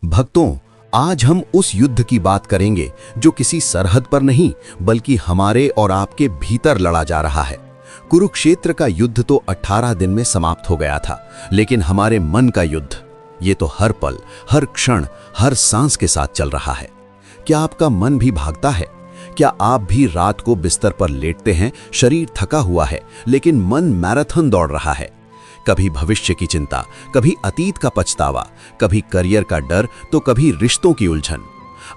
भक्तों, आज हम उस युद्ध की बात करेंगे जो किसी सरहद पर नहीं बल्कि हमारे और आपके भीतर लड़ा जा रहा है। कुरुक्षेत्र का युद्ध तो 18 दिन में समाप्त हो गया था, लेकिन हमारे मन का युद्ध, ये तो हर पल, हर क्षण, हर सांस के साथ चल रहा है। क्या आपका मन भी भागता है? क्या आप भी रात को बिस्तर पर लेटते हैं, शरीर थका हुआ है लेकिन मन मैराथन दौड़ रहा है? कभी भविष्य की चिंता, कभी अतीत का पछतावा, कभी करियर का डर तो कभी रिश्तों की उलझन।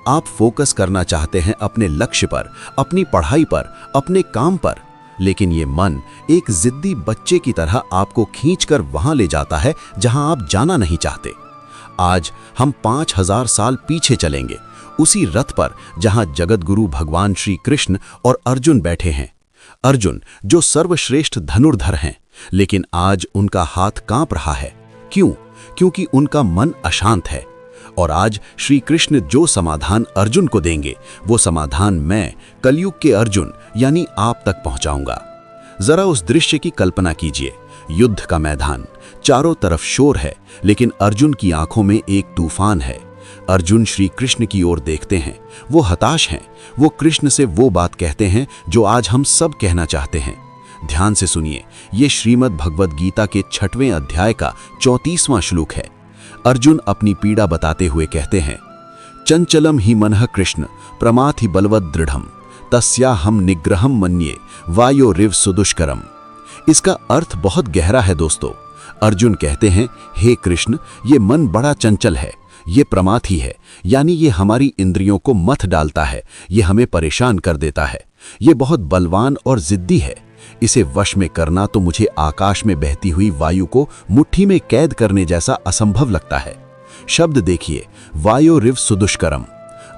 आप फोकस करना चाहते हैं अपने लक्ष्य पर, अपनी पढ़ाई पर, अपने काम पर, लेकिन ये मन एक जिद्दी बच्चे की तरह आपको खींचकर वहां ले जाता है जहां आप जाना नहीं चाहते। आज हम 5000 साल पीछे चलेंगे, उसी रथ पर जहां जगत गुरु भगवान श्री कृष्ण और अर्जुन बैठे हैं। अर्जुन जो सर्वश्रेष्ठ धनुर्धर हैं, लेकिन आज उनका हाथ कांप रहा है। क्यों? क्योंकि उनका मन अशांत है। और आज श्री कृष्ण जो समाधान अर्जुन को देंगे, वो समाधान मैं कलयुग के अर्जुन यानी आप तक पहुंचाऊंगा। जरा उस दृश्य की कल्पना कीजिए। युद्ध का मैदान, चारों तरफ शोर है, लेकिन अर्जुन की आंखों में एक तूफान है। अर्जुन श्री कृष्ण की ओर देखते हैं, वो हताश हैं, वो कृष्ण से वो बात कहते हैं जो आज हम सब कहना चाहते हैं। ध्यान से सुनिए, ये श्रीमद् भगवद गीता के 6वें अध्याय का 34वां श्लोक है। अर्जुन अपनी पीड़ा बताते हुए कहते हैं, चंचलम ही मनः कृष्ण प्रमाथि बलवद दृढ़म तस्या हम निग्रहम मन्ये वायो रिव सुदुष्करम। इसका अर्थ बहुत गहरा है दोस्तों। अर्जुन कहते हैं, हे कृष्ण, ये मन बड़ा चंचल है, ये प्रमाथी है, यानी ये हमारी इंद्रियों को मथ डालता है, ये हमें परेशान कर देता है, ये बहुत बलवान और जिद्दी है। इसे वश में करना तो मुझे आकाश में बहती हुई वायु को मुट्ठी में कैद करने जैसा असंभव लगता है। शब्द देखिए, वायो रिव सुदुष्करम।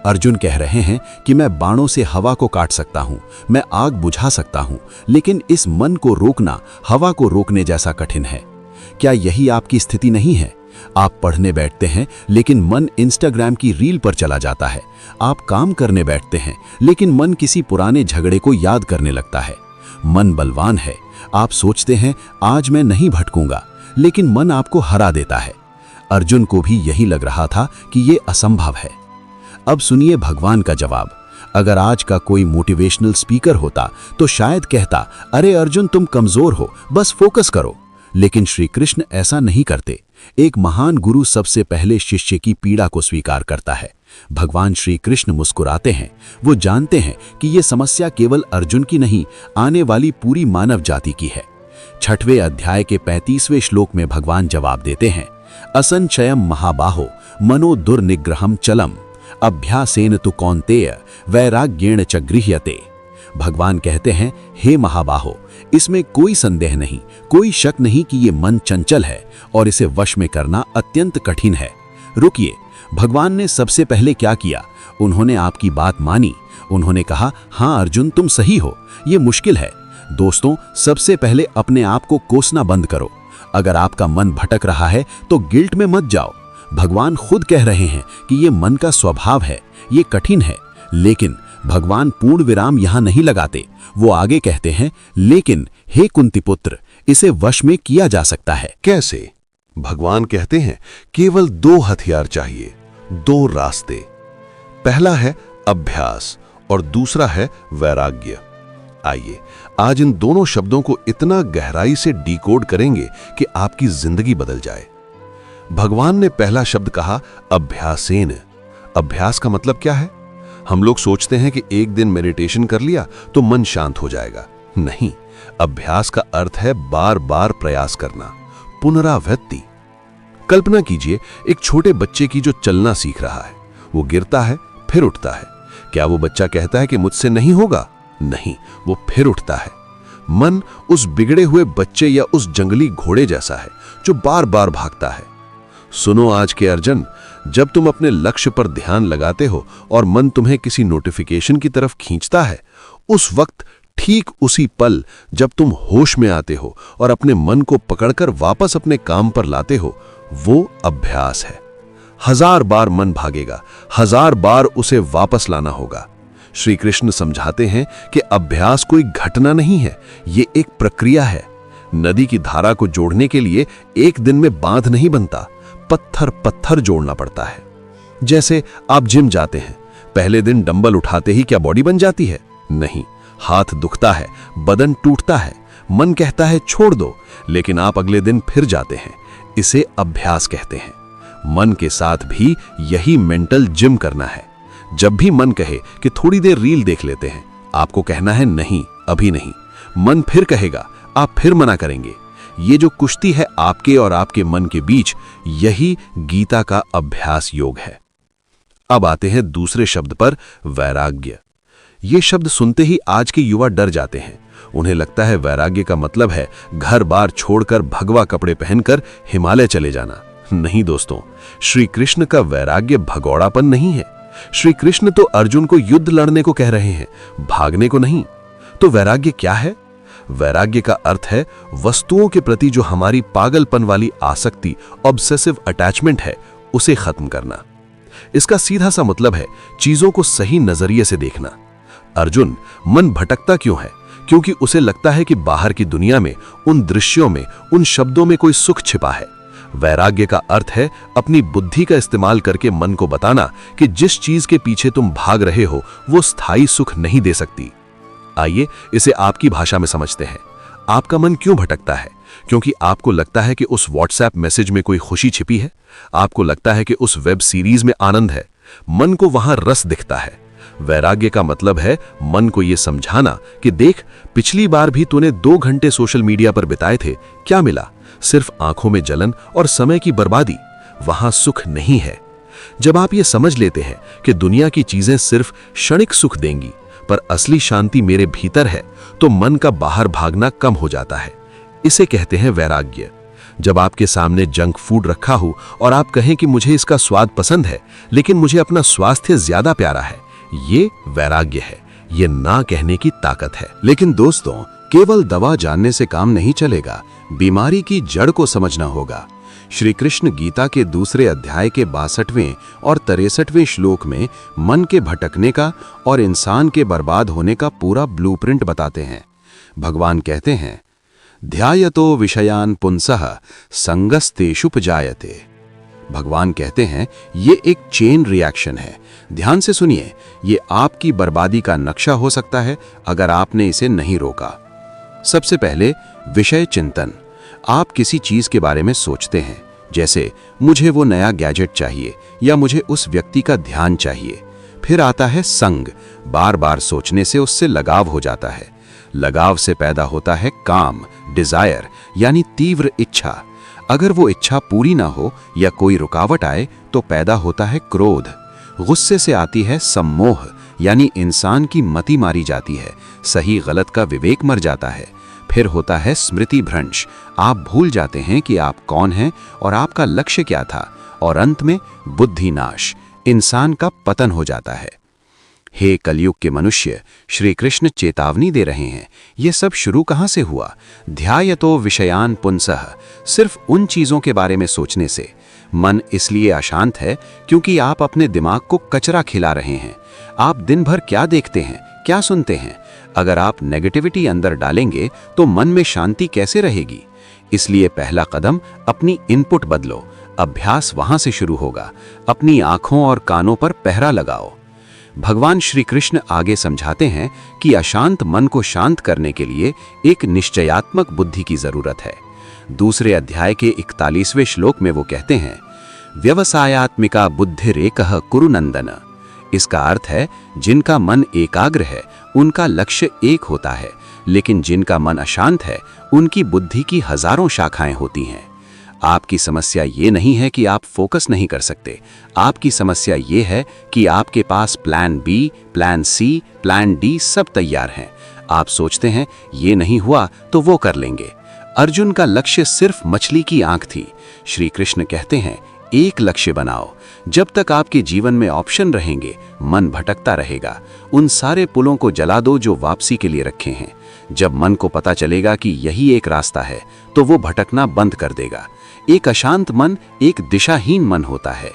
अर्जुन कह रहे हैं कि मैं बाणों से हवा को काट सकता हूं, मैं आग बुझा सकता हूं, लेकिन इस मन को रोकना हवा को रोकने जैसा कठिन है। क्या यही आपकी स्थिति नहीं है? आप पढ़ने बैठते हैं लेकिन मन इंस्टाग्राम की रील पर चला जाता है। आप काम करने बैठते हैं लेकिन मन किसी पुराने झगड़े को याद करने लगता है। मन बलवान है, आप सोचते हैं आज मैं नहीं भटकूंगा, लेकिन मन आपको हरा देता है। अर्जुन को भी यही लग रहा था कि ये असंभव है। अब सुनिए भगवान का जवाब। अगर आज का कोई मोटिवेशनल स्पीकर होता तो शायद कहता, अरे अर्जुन तुम कमजोर हो, बस फोकस करो। लेकिन श्री कृष्ण ऐसा नहीं करते। एक महान गुरु सबसे पहले शिष्य की पीड़ा को स्वीकार करता है। भगवान श्री कृष्ण मुस्कुराते हैं। वो जानते हैं कि ये समस्या केवल अर्जुन की नहीं, आने वाली पूरी मानव जाति की है। 6वें अध्याय के 35वें श्लोक में भगवान जवाब देते हैं, असंचयम महाबाहो मनो दुर्निग्रहम चलम अभ्यासेन तु कौन्तेय वैराग्येण च गृह्यते। भगवान कहते हैं, हे महाबाहो, इसमें कोई संदेह नहीं, कोई शक नहीं कि ये मन चंचल है और इसे वश में करना अत्यंत कठिन है। रुकिए, भगवान ने सबसे पहले क्या किया? उन्होंने आपकी बात मानी। उन्होंने कहा, हाँ अर्जुन तुम सही हो, ये मुश्किल है। दोस्तों, सबसे पहले अपने आप को कोसना बंद करो। अगर आपका मन भटक रहा है तो गिल्ट में मत जाओ। भगवान खुद कह रहे हैं कि ये मन का स्वभाव है, ये कठिन है। लेकिन भगवान पूर्ण विराम यहां नहीं लगाते। वो आगे कहते हैं, लेकिन हे कुंती पुत्र, इसे वश में किया जा सकता है। कैसे? भगवान कहते हैं, केवल 2 हथियार चाहिए, 2 रास्ते। पहला है अभ्यास और दूसरा है वैराग्य। आइए आज इन दोनों शब्दों को इतना गहराई से डिकोड करेंगे कि आपकी जिंदगी बदल जाए। भगवान ने पहला शब्द कहा अभ्यासेन। अभ्यास का मतलब क्या है? हम लोग सोचते हैं कि एक दिन मेडिटेशन कर लिया तो मन शांत हो जाएगा। नहीं, अभ्यास का अर्थ है बार बार प्रयास करना, पुनरावृत्ति। कल्पना कीजिए एक छोटे बच्चे की जो चलना सीख रहा है। वो गिरता है, फिर उठता है। क्या वो बच्चा कहता है कि मुझसे नहीं होगा? नहीं, वो फिर उठता है। मन उस बिगड़े हुए बच्चे या उस जंगली घोड़े जैसा है जो बार बार भागता है। सुनो आज के अर्जुन, जब तुम अपने लक्ष्य पर ध्यान लगाते हो और मन तुम्हें किसी नोटिफिकेशन की तरफ खींचता है, उस वक्त, ठीक उसी पल जब तुम होश में आते हो और अपने मन को पकड़कर वापस अपने काम पर लाते हो, वो अभ्यास है। 1000 बार मन भागेगा, 1000 बार उसे वापस लाना होगा। श्री कृष्ण समझाते हैं कि अभ्यास कोई घटना नहीं है, ये एक प्रक्रिया है। नदी की धारा को जोड़ने के लिए एक दिन में बांध नहीं बनता, पत्थर पत्थर जोड़ना पड़ता है। जैसे आप जिम जाते हैं, पहले दिन डंबल उठाते ही क्या बॉडी बन जाती है? नहीं, हाथ दुखता है, बदन टूटता है, मन कहता है छोड़ दो, लेकिन आप अगले दिन फिर जाते हैं। इसे अभ्यास कहते हैं। मन के साथ भी यही मेंटल जिम करना है। जब भी मन कहे कि थोड़ी देर रील देख लेते हैं, आपको कहना है नहीं, अभी नहीं। मन फिर कहेगा, आप फिर मना करेंगे। ये जो कुश्ती है आपके और आपके मन के बीच, यही गीता का अभ्यास योग है। अब आते हैं दूसरे शब्द पर, वैराग्य। ये शब्द सुनते ही आज के युवा डर जाते हैं। उन्हें लगता है वैराग्य का मतलब है घर बार छोड़कर भगवा कपड़े पहनकर हिमालय चले जाना। नहीं दोस्तों, श्री कृष्ण का वैराग्य भगौड़ापन नहीं है। श्री कृष्ण तो अर्जुन को युद्ध लड़ने को कह रहे हैं, भागने को नहीं। तो वैराग्य क्या है? वैराग्य का अर्थ है वस्तुओं के प्रति जो हमारी पागलपन वाली आसक्ति, ऑब्सेसिव अटैचमेंट है, उसे खत्म करना। इसका सीधा सा मतलब है चीजों को सही नजरिए से देखना। अर्जुन मन भटकता क्यों है? क्योंकि उसे लगता है कि बाहर की दुनिया में, उन दृश्यों में, उन शब्दों में कोई सुख छिपा है। वैराग्य का अर्थ है अपनी बुद्धि का इस्तेमाल करके मन को बताना कि जिस चीज के पीछे तुम भाग रहे हो वो स्थायी सुख नहीं दे सकती। आइए इसे आपकी भाषा में समझते हैं। आपका मन क्यों भटकता है? क्योंकि आपको लगता है कि उस व्हाट्सएप मैसेज में कोई खुशी छिपी है, आपको लगता है कि उस वेब सीरीज में आनंद है, मन को वहां रस दिखता है। वैराग्य का मतलब है मन को यह समझाना कि देख, पिछली बार भी तूने 2 घंटे सोशल मीडिया पर बिताए थे, क्या मिला? सिर्फ आंखों में जलन और समय की बर्बादी। वहां सुख नहीं है। जब आप ये समझ लेते हैं कि दुनिया की चीजें सिर्फ क्षणिक सुख देंगी, पर असली शांति मेरे भीतर है, तो मन का बाहर भागना कम हो जाता है। इसे कहते हैं वैराग्य। जब आपके सामने जंक फूड रखा हो और आप कहें कि मुझे इसका स्वाद पसंद है, लेकिन मुझे अपना स्वास्थ्य ज्यादा प्यारा है, ये वैराग्य है। ये ना कहने की ताकत है। लेकिन दोस्तों, केवल दवा जानने से काम नहीं चलेगा, बीमारी की जड़ को समझना होगा। श्री कृष्ण गीता के दूसरे अध्याय के 62वें और 63वें श्लोक में मन के भटकने का और इंसान के बर्बाद होने का पूरा ब्लूप्रिंट बताते हैं। भगवान कहते हैं, ध्यायतो विषयान पुंसः संगस्तेषुपजायते। भगवान कहते हैं ये एक चेन रिएक्शन है। ध्यान से सुनिए, ये आपकी बर्बादी का नक्शा हो सकता है अगर आपने इसे नहीं रोका। सबसे पहले विषय चिंतन। आप किसी चीज के बारे में सोचते हैं, जैसे मुझे वो नया गैजेट चाहिए या मुझे उस व्यक्ति का ध्यान चाहिए। फिर आता है संग। बार बार सोचने से उससे लगाव हो जाता है। लगाव से पैदा होता है काम, डिजायर, यानी तीव्र इच्छा। अगर वो इच्छा पूरी ना हो या कोई रुकावट आए तो पैदा होता है क्रोध। गुस्से से आती है सम्मोह, यानी इंसान की मति मारी जाती है, सही गलत का विवेक मर जाता है। फिर होता है स्मृति भ्रंश। आप भूल जाते हैं कि आप कौन हैं और आपका लक्ष्य क्या था। और अंत में बुद्धि नाश, इंसान का पतन हो जाता है। हे कलयुग के मनुष्य, श्री कृष्ण चेतावनी दे रहे हैं। ये सब शुरू कहाँ से हुआ? ध्यायतो विषयान पुंसः, सिर्फ उन चीजों के बारे में सोचने से। मन इसलिए अशांत है क्योंकि आप अपने दिमाग को कचरा खिला रहे हैं। आप दिन भर क्या देखते हैं, क्या सुनते हैं? अगर आप नेगेटिविटी अंदर डालेंगे तो मन में शांति कैसे रहेगी? इसलिए पहला कदम अपनी इनपुट बदलो। अभ्यास वहां से शुरू होगा। अपनी आंखों और कानों पर पहरा लगाओ। भगवान श्री कृष्ण आगे समझाते हैं कि अशांत मन को शांत करने के लिए एक निश्चयात्मक बुद्धि की जरूरत है। दूसरे अध्याय के 41वें श्लोक में वो कहते हैं, व्यवसायात्मिका बुद्धिरेकः कुरु नंदन। इसका अर्थ है जिनका मन एकाग्र है उनका लक्ष्य एक होता है, लेकिन जिनका मन अशांत है उनकी बुद्धि की हजारों शाखाएं होती हैं। आपकी समस्या ये नहीं है कि आप फोकस नहीं कर सकते। आपकी समस्या ये है कि आपके पास plan B, plan C, plan D सब तैयार हैं। आप सोचते हैं ये नहीं हुआ तो वो कर लेंगे। अर्जुन का लक्ष्य सिर्फ मछली की आंख थी। श्री कृष्ण कहते हैं एक लक्ष्य बनाओ। जब तक आपके जीवन में ऑप्शन रहेंगे, मन भटकता रहेगा। उन सारे पुलों को जला दो जो वापसी के लिए रखे हैं। जब मन को पता चलेगा कि यही एक रास्ता है, तो वो भटकना बंद कर देगा। एक अशांत मन एक दिशाहीन मन होता है।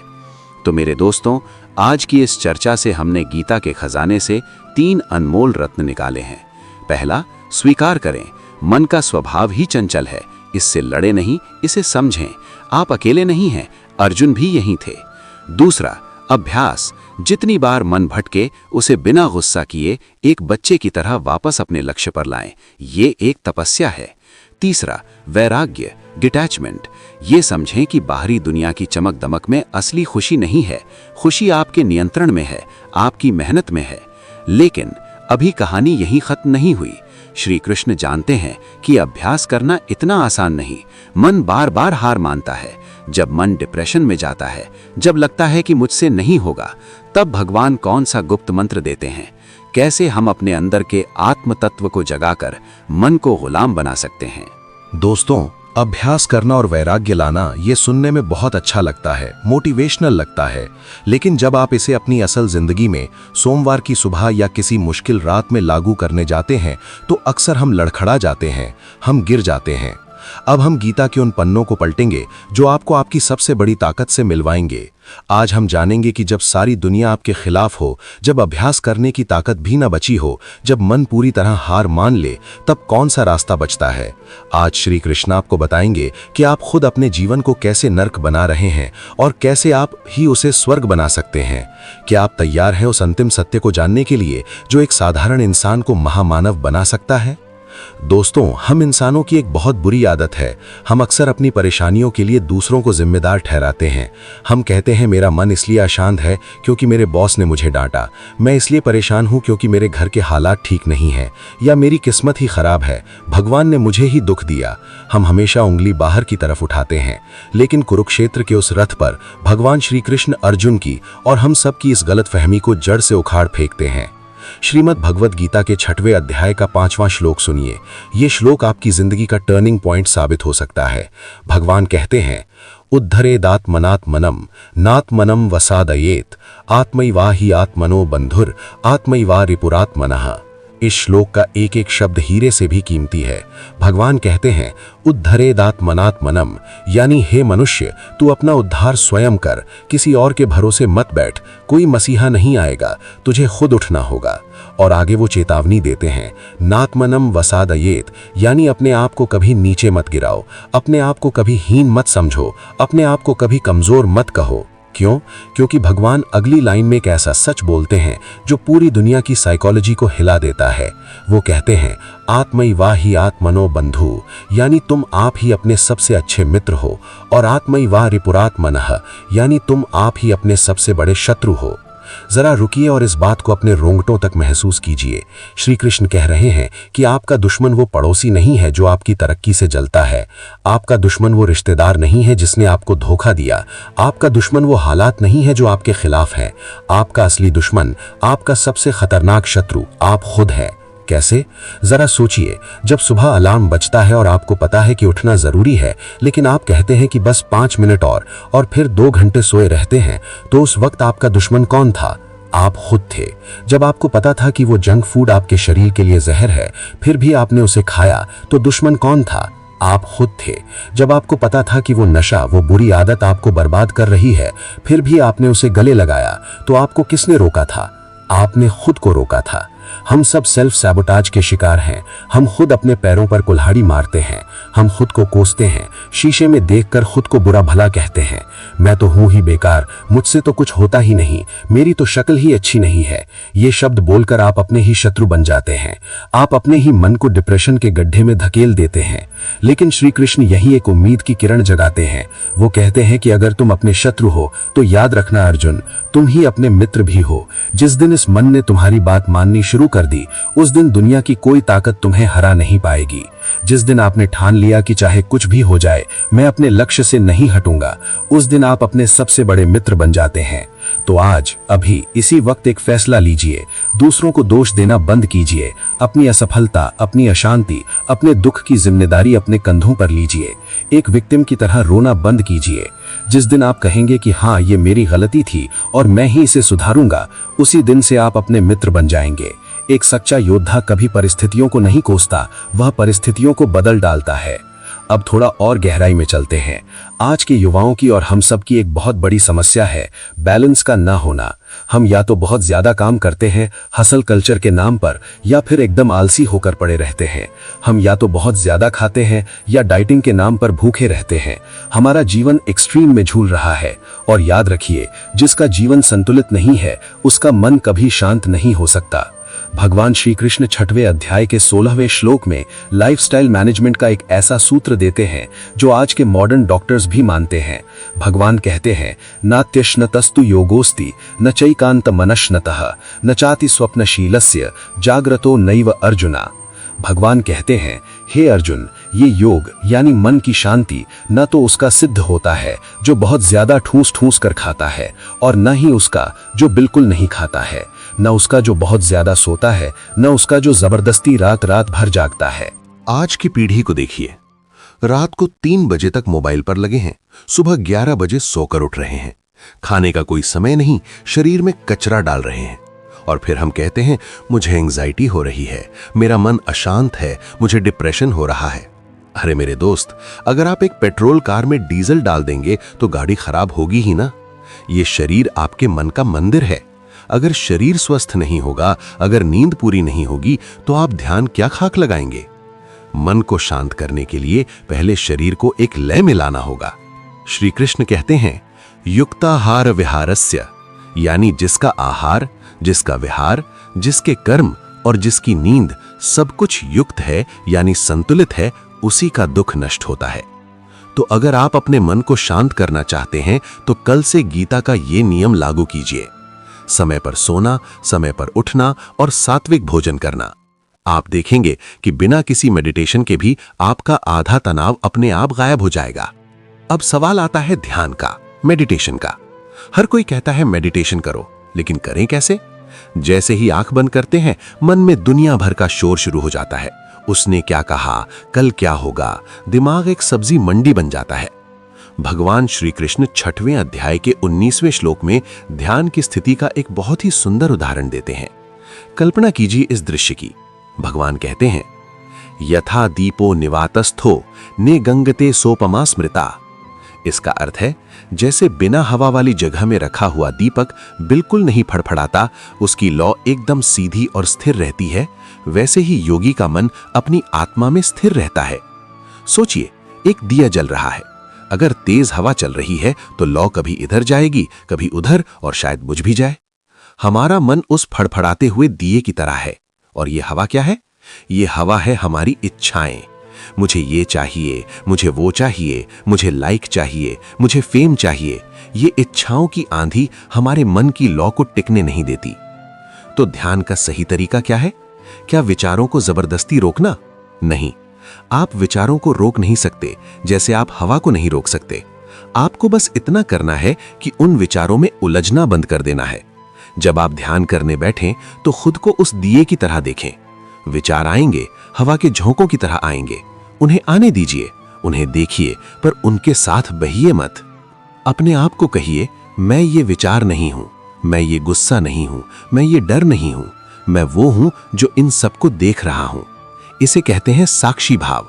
तो मेरे दोस्तों, आज की इस चर्चा से हमने गीता के खजाने से 3 अनमोल रत्न निकाले हैं। पहला, स्वीकार करें, मन का स्वभाव ही चंचल है। इससे लड़े नहीं, इसे समझें। आप अकेले नहीं हैं, अर्जुन भी यही थे। दूसरा, अभ्यास, जितनी बार मन भटके उसे बिना गुस्सा किए एक बच्चे की तरह वापस अपने लक्ष्य पर लाएं, ये एक तपस्या है। तीसरा, वैराग्य, डिटैचमेंट। ये समझें कि बाहरी दुनिया की चमक दमक में असली खुशी नहीं है, खुशी आपके नियंत्रण में है, आपकी मेहनत में है। लेकिन अभी कहानी यहीं खत्म नहीं हुई। श्री कृष्ण जानते हैं कि अभ्यास करना इतना आसान नहीं। मन बार बार हार मानता है। जब मन डिप्रेशन में जाता है, जब लगता है कि मुझसे नहीं होगा, तब भगवान कौन सा गुप्त मंत्र देते हैं? कैसे हम अपने अंदर के आत्म तत्व को जगाकर मन को गुलाम बना सकते हैं? दोस्तों, अभ्यास करना और वैराग्य लाना ये सुनने में बहुत अच्छा लगता है, मोटिवेशनल लगता है। लेकिन जब आप इसे अपनी असल जिंदगी में सोमवार की सुबह या किसी मुश्किल रात में लागू करने जाते हैं तो अक्सर हम लड़खड़ा जाते हैं, हम गिर जाते हैं। अब हम गीता के उन पन्नों को पलटेंगे जो आपको आपकी सबसे बड़ी ताकत से मिलवाएंगे। आज हम जानेंगे कि जब सारी दुनिया आपके खिलाफ हो, जब अभ्यास करने की ताकत भी न बची हो, जब मन पूरी तरह हार मान ले, तब कौन सा रास्ता बचता है। आज श्री कृष्ण आपको बताएंगे कि आप खुद अपने जीवन को कैसे नर्क बना रहे हैं और कैसे आप ही उसे स्वर्ग बना सकते हैं। क्या आप तैयार हैं उस अंतिम सत्य को जानने के लिए जो एक साधारण इंसान को महामानव बना सकता है? दोस्तों, हम इंसानों की एक बहुत बुरी आदत है। हम अक्सर अपनी परेशानियों के लिए दूसरों को जिम्मेदार ठहराते हैं। हम कहते हैं मेरा मन इसलिए अशांत है क्योंकि मेरे बॉस ने मुझे डांटा, मैं इसलिए परेशान हूं क्योंकि मेरे घर के हालात ठीक नहीं हैं, या मेरी किस्मत ही खराब है, भगवान ने मुझे ही दुख दिया। हम हमेशा उंगली बाहर की तरफ उठाते हैं। लेकिन कुरुक्षेत्र के उस रथ पर भगवान श्री कृष्ण अर्जुन की और हम सब की इस गलतफहमी को जड़ से उखाड़ फेंकते हैं। श्रीमद् भगवद गीता के 6वें अध्याय का 5वां श्लोक सुनिए। ये श्लोक आपकी जिंदगी का टर्निंग पॉइंट साबित हो सकता है। भगवान कहते हैं, उद्धरेदात्मनात्मनम नात्मनम वसादयेत आत्मैवा ही आत्मनो बंधुर आत्मैवा रिपुरात्मनः। इस श्लोक का एक एक शब्द हीरे से भी कीमती है। भगवान कहते हैं, उद्धरेदात्मनात्मनम, यानी हे मनुष्य, तू अपना उद्धार स्वयं कर, किसी और के भरोसे मत बैठ, कोई मसीहा नहीं आएगा, तुझे खुद उठना होगा। और आगे वो चेतावनी देते हैं, नात्मनम वसादयेत, यानी अपने आप को कभी नीचे मत गिराओ, अपने आप को कभी हीन मत समझो, अपने आप को कभी कमजोर मत कहो। क्यों? क्योंकि भगवान अगली लाइन में एक ऐसा सच बोलते हैं जो पूरी दुनिया की साइकोलॉजी को हिला देता है। वो कहते हैं, आत्मैवा ही आत्मनो बंधु, यानी तुम आप ही अपने सबसे अच्छे मित्र हो, और आत्मैवा रिपुरात्मनः, यानी तुम आप ही अपने सबसे बड़े शत्रु हो। जरा रुकिए और इस बात को अपने रोंगटों तक महसूस कीजिए। श्री कृष्ण कह रहे हैं कि आपका दुश्मन वो पड़ोसी नहीं है जो आपकी तरक्की से जलता है, आपका दुश्मन वो रिश्तेदार नहीं है जिसने आपको धोखा दिया, आपका दुश्मन वो हालात नहीं है जो आपके खिलाफ है। आपका असली दुश्मन, आपका सबसे खतरनाक शत्रु आप खुद हैं। कैसे? जरा सोचिए, जब सुबह अलार्म बजता है और आपको पता है कि उठना जरूरी है, लेकिन आप कहते हैं कि बस 5 मिनट और फिर 2 घंटे सोए रहते हैं, तो उस वक्त आपका दुश्मन कौन था? आप खुद थे। जब आपको पता था कि वो जंक फूड आपके शरीर के लिए जहर है, फिर भी आपने उसे खाया, तो दुश्मन कौन था? आप खुद थे। जब आपको पता था कि वो नशा, वो बुरी आदत आपको बर्बाद कर रही है, फिर भी आपने उसे गले लगाया, तो आपको किसने रोका था? आपने खुद को रोका था। हम सब सेल्फ सैबोटाज के शिकार हैं। हम खुद अपने पैरों पर कुल्हाड़ी मारते हैं, हम खुद को कोसते हैं, शीशे में देखकर खुद को बुरा भला कहते हैं, मैं तो हूं ही बेकार, मुझसे तो कुछ होता ही नहीं, मेरी तो शक्ल ही अच्छी नहीं है। ये शब्द बोलकर आप अपने ही शत्रु बन जाते हैं। आप अपने ही मन को डिप्रेशन के गड्ढे में धकेल देते हैं। लेकिन श्री कृष्ण यही एक उम्मीद की किरण जगाते हैं। वो कहते हैं कि अगर तुम अपने शत्रु हो तो याद रखना अर्जुन, तुम ही अपने मित्र भी हो। जिस दिन इस मन ने तुम्हारी बात माननी शुरू कर दी, उस दिन दुनिया की कोई ताकत तुम्हें हरा नहीं पाएगी। जिस दिन आपने ठान लिया कि चाहे कुछ भी हो जाए, मैं अपने लक्ष्य से नहीं हटूंगा, उस दिन आप अपने सबसे बड़े मित्र बन जाते हैं। तो आज, अभी, इसी वक्त एक फैसला लीजिए। दूसरों को दोष देना बंद कीजिए। अपनी असफलता, अपनी अशांति, अपने दुख की जिम्मेदारी अपने कंधों पर लीजिए। एक विक्टिम की तरह रोना बंद कीजिए। जिस दिन आप कहेंगे कि हाँ, ये मेरी गलती थी और मैं ही इसे सुधारूंगा, उसी दिन से आप अपने मित्र बन जाएंगे। एक सच्चा योद्धा कभी परिस्थितियों को नहीं कोसता, वह परिस्थितियों को बदल डालता है। अब थोड़ा और गहराई में चलते हैं। आज के युवाओं की और हम सब की एक बहुत बड़ी समस्या है बैलेंस का ना होना। हम या तो बहुत ज्यादा काम करते हैं हसल कल्चर के नाम पर, या फिर एकदम आलसी होकर पड़े रहते हैं। हम या तो बहुत ज्यादा खाते हैं या डाइटिंग के नाम पर भूखे रहते हैं। हमारा जीवन एक्सट्रीम में झूल रहा है। और याद रखिए, जिसका जीवन संतुलित नहीं है उसका मन कभी शांत नहीं हो सकता। भगवान श्री कृष्ण 6वें अध्याय के 16वें श्लोक में लाइफस्टाइल मैनेजमेंट का एक ऐसा सूत्र देते हैं जो आज के मॉडर्न डॉक्टर्स भी मानते हैं। भगवान कहते हैं, नात्यश्नतस्तु योगोस्ति न चैकांत मनश्नतः न चाति स्वप्नशीलस्य जाग्रतो नैव अर्जुना। भगवान कहते हैं, हे अर्जुन, ये योग यानी मन की शांति न तो उसका सिद्ध होता है जो बहुत ज्यादा ठूस ठूस कर खाता है, और न ही उसका जो बिल्कुल नहीं खाता है, न उसका जो बहुत ज्यादा सोता है, न उसका जो जबरदस्ती रात रात भर जागता है। आज की पीढ़ी को देखिए, रात को 3 बजे तक मोबाइल पर लगे हैं, सुबह 11 बजे सोकर उठ रहे हैं, खाने का कोई समय नहीं, शरीर में कचरा डाल रहे हैं। और फिर हम कहते हैं, मुझे एंजाइटी हो रही है, मेरा मन अशांत है, मुझे डिप्रेशन हो रहा है। अरे मेरे दोस्त, अगर आप एक पेट्रोल कार में डीजल डाल देंगे तो गाड़ी खराब होगी ही ना। ये शरीर आपके मन का मंदिर है। अगर शरीर स्वस्थ नहीं होगा, अगर नींद पूरी नहीं होगी, तो आप ध्यान क्या खाक लगाएंगे। मन को शांत करने के लिए पहले शरीर को एक लय में लाना होगा। श्री कृष्ण कहते हैं, युक्ताहार विहारस्य, यानी जिसका आहार, जिसका विहार, जिसके कर्म और जिसकी नींद सब कुछ युक्त है यानी संतुलित है, उसी का दुख नष्ट होता है। तो अगर आप अपने मन को शांत करना चाहते हैं तो कल से गीता का ये नियम लागू कीजिए। समय पर सोना, समय पर उठना और सात्विक भोजन करना। आप देखेंगे कि बिना किसी मेडिटेशन के भी आपका आधा तनाव अपने आप गायब हो जाएगा। अब सवाल आता है ध्यान का, मेडिटेशन का। हर कोई कहता है मेडिटेशन करो, लेकिन करें कैसे? जैसे ही आंख बंद करते हैं, मन में दुनिया भर का शोर शुरू हो जाता है। उसने क्या कहा, कल क्या होगा, दिमाग एक सब्जी मंडी बन जाता है। भगवान श्री कृष्ण 6वें अध्याय के 19वें श्लोक में ध्यान की स्थिति का एक बहुत ही सुंदर उदाहरण देते हैं। कल्पना कीजिए इस दृश्य की। भगवान कहते हैं, यथा दीपो निवातस्थो ने गंगते सोपमा स्मृता। इसका अर्थ है, जैसे बिना हवा वाली जगह में रखा हुआ दीपक बिल्कुल नहीं फड़फड़ाता, उसकी लौ एकदम सीधी और स्थिर रहती है, वैसे ही योगी का मन अपनी आत्मा में स्थिर रहता है। सोचिए, एक दिया जल रहा है। अगर तेज हवा चल रही है तो लौ कभी इधर जाएगी, कभी उधर, और शायद बुझ भी जाए। हमारा मन उस फड़फड़ाते हुए दिए की तरह है। और ये हवा क्या है? ये हवा है हमारी इच्छाएं। मुझे ये चाहिए, मुझे वो चाहिए, मुझे लाइक चाहिए, मुझे फेम चाहिए। ये इच्छाओं की आंधी हमारे मन की लौ को टिकने नहीं देती। तो ध्यान का सही तरीका क्या है? क्या विचारों को जबरदस्ती रोकना? नहीं, आप विचारों को रोक नहीं सकते, जैसे आप हवा को नहीं रोक सकते। आपको बस इतना करना है कि उन विचारों में उलझना बंद कर देना है। जब आप ध्यान करने बैठें तो खुद को उस दिए की तरह देखें। विचार आएंगे, हवा के झोंकों की तरह आएंगे। उन्हें आने दीजिए, उन्हें देखिए, पर उनके साथ बहिए मत। अपने आप को कहिए, मैं ये विचार नहीं हूं, मैं ये गुस्सा नहीं हूं, मैं ये डर नहीं हूं, मैं वो हूं जो इन सबको देख रहा हूं। इसे कहते हैं साक्षी भाव।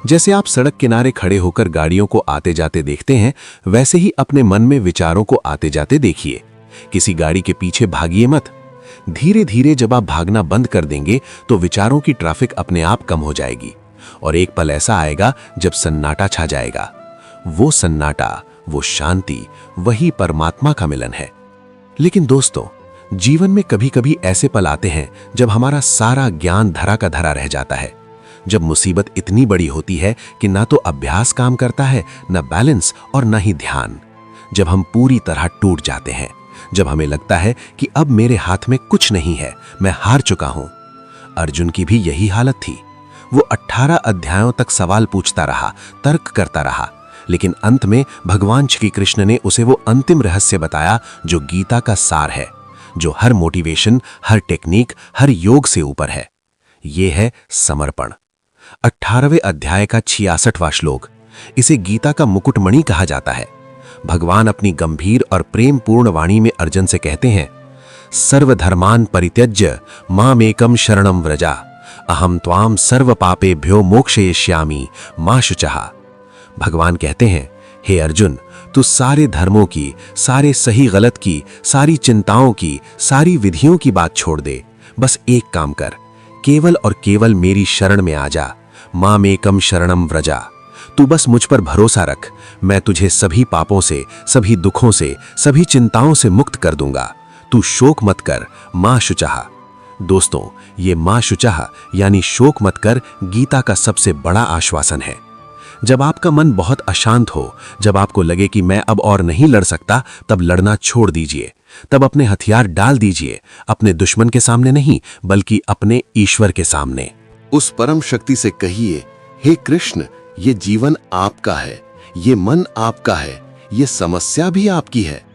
जैसे आप सड़क किनारे खड़े होकर गाड़ियों को आते जाते देखते हैं, वैसे ही अपने मन में विचारों को आते जाते देखिए। किसी गाड़ी के पीछे भागिए मत। धीरे धीरे जब आप भागना बंद कर देंगे तो विचारों की ट्रैफिक अपने आप कम हो जाएगी, और एक पल ऐसा आएगा जब सन्नाटा छा जाएगा। वो सन्नाटा, वो शांति, वही परमात्मा का मिलन है। लेकिन दोस्तों, जीवन में कभी कभी ऐसे पल आते हैं जब हमारा सारा ज्ञान धरा का धरा रह जाता है। जब मुसीबत इतनी बड़ी होती है कि ना तो अभ्यास काम करता है, ना बैलेंस और ना ही ध्यान। जब हम पूरी तरह टूट जाते हैं, जब हमें लगता है कि अब मेरे हाथ में कुछ नहीं है, मैं हार चुका हूं। अर्जुन की भी यही हालत थी। वो 18 अध्यायों तक सवाल पूछता रहा, तर्क करता रहा, लेकिन अंत में भगवान श्री कृष्ण ने उसे वो अंतिम रहस्य बताया जो गीता का सार है, जो हर मोटिवेशन, हर टेक्निक, हर योग से ऊपर है। ये है समर्पण। 18वें अध्याय का 66वां श्लोक। इसे गीता का मुकुटमणि कहा जाता है। भगवान अपनी गंभीर और प्रेम पूर्ण वाणी में अर्जुन से कहते हैं, सर्वधर्मान परित्यज्य मामेकम शरणम व्रजा, अहम त्वाम सर्व पापेभ्यो मोक्षयिष्यामि मा शुचः। भगवान कहते हैं, हे अर्जुन, तू सारे धर्मों की, सारे सही गलत की, सारी चिंताओं की, सारी विधियों की बात छोड़ दे। बस एक काम कर, केवल और केवल मेरी शरण में आ जा। मामेकम शरणम व्रजा। तू बस मुझ पर भरोसा रख, मैं तुझे सभी पापों से, सभी दुखों से, सभी चिंताओं से मुक्त कर दूंगा। तू शोक मत कर, मां शुचः। दोस्तों, ये मां शुचः यानी शोक मत कर गीता का सबसे बड़ा आश्वासन है। जब आपका मन बहुत अशांत हो, जब आपको लगे कि मैं अब और नहीं लड़ सकता, तब लड़ना छोड़ दीजिए। तब अपने हथियार डाल दीजिए, अपने दुश्मन के सामने नहीं, बल्कि अपने ईश्वर के सामने। उस परम शक्ति से कहिए, हे कृष्ण, ये जीवन आपका है, ये मन आपका है, ये समस्या भी आपकी है।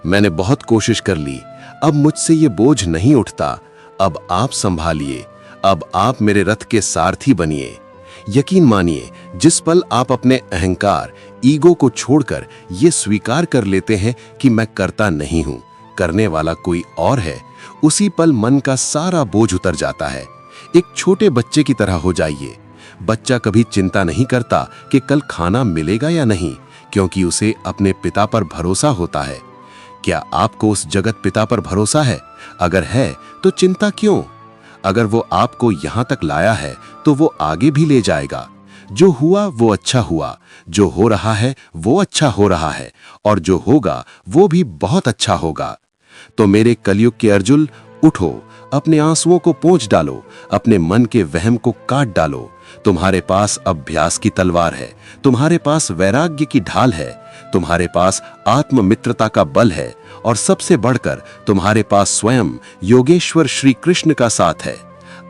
मैंने बहुत कोशिश कर ली, अब मुझसे ये बोझ नहीं उठता। अब आप संभालिए, अब आप मेरे रथ के सारथी बनिए। यकीन मानिए, जिस पल आप अपने अहंकार, ईगो को छोड़कर ये स्वीकार कर लेते हैं कि मैं करता नहीं हूं, करने वाला कोई और है, उसी पल मन का सारा बोझ उतर जाता है। एक छोटे बच्चे की तरह हो जाइए। बच्चा कभी चिंता नहीं करता कि कल खाना मिलेगा या नहीं, क्योंकि उसे अपने पिता पर भरोसा होता है। क्या आपको उस जगत पिता पर भरोसा है? अगर है तो चिंता क्यों? अगर वो आपको यहां तक लाया है तो वो आगे भी ले जाएगा। जो हुआ वो अच्छा हुआ, जो हो रहा है वो अच्छा हो रहा है, और जो होगा वो भी बहुत अच्छा होगा। तो मेरे कलयुग के अर्जुन, उठो, अपने आंसुओं को पोंछ डालो, अपने मन के वहम को काट डालो। तुम्हारे पास अभ्यास की तलवार है, तुम्हारे पास वैराग्य की ढाल है, तुम्हारे पास आत्ममित्रता का बल है, और सबसे बढ़कर तुम्हारे पास स्वयं योगेश्वर श्री कृष्ण का साथ है।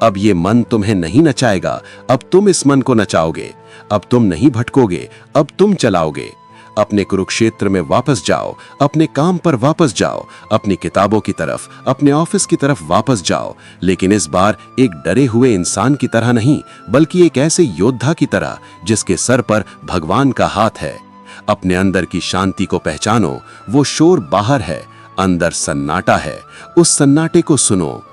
अब ये मन तुम्हें नहीं नचाएगा, अब तुम इस मन को नचाओगे। अब तुम नहीं भटकोगे, अब तुम चलाओगे। अपने कुरुक्षेत्र में वापस जाओ, अपने काम पर वापस जाओ, अपनी किताबों की तरफ, अपने ऑफिस की तरफ वापस जाओ, लेकिन इस बार एक डरे हुए इंसान की तरह नहीं, बल्कि एक ऐसे योद्धा की तरह जिसके सर पर भगवान का हाथ है। अपने अंदर की शांति को पहचानो, वो शोर बाहर है, अंदर सन्नाटा है, उस सन्नाटे को सुनो।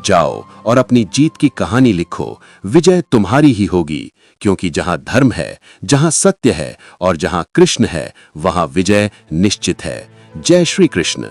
जाओ और अपनी जीत की कहानी लिखो, विजय तुम्हारी ही होगी, क्योंकि जहां धर्म है, जहां सत्य है और जहां कृष्ण है, वहां विजय निश्चित है। जय श्री कृष्ण।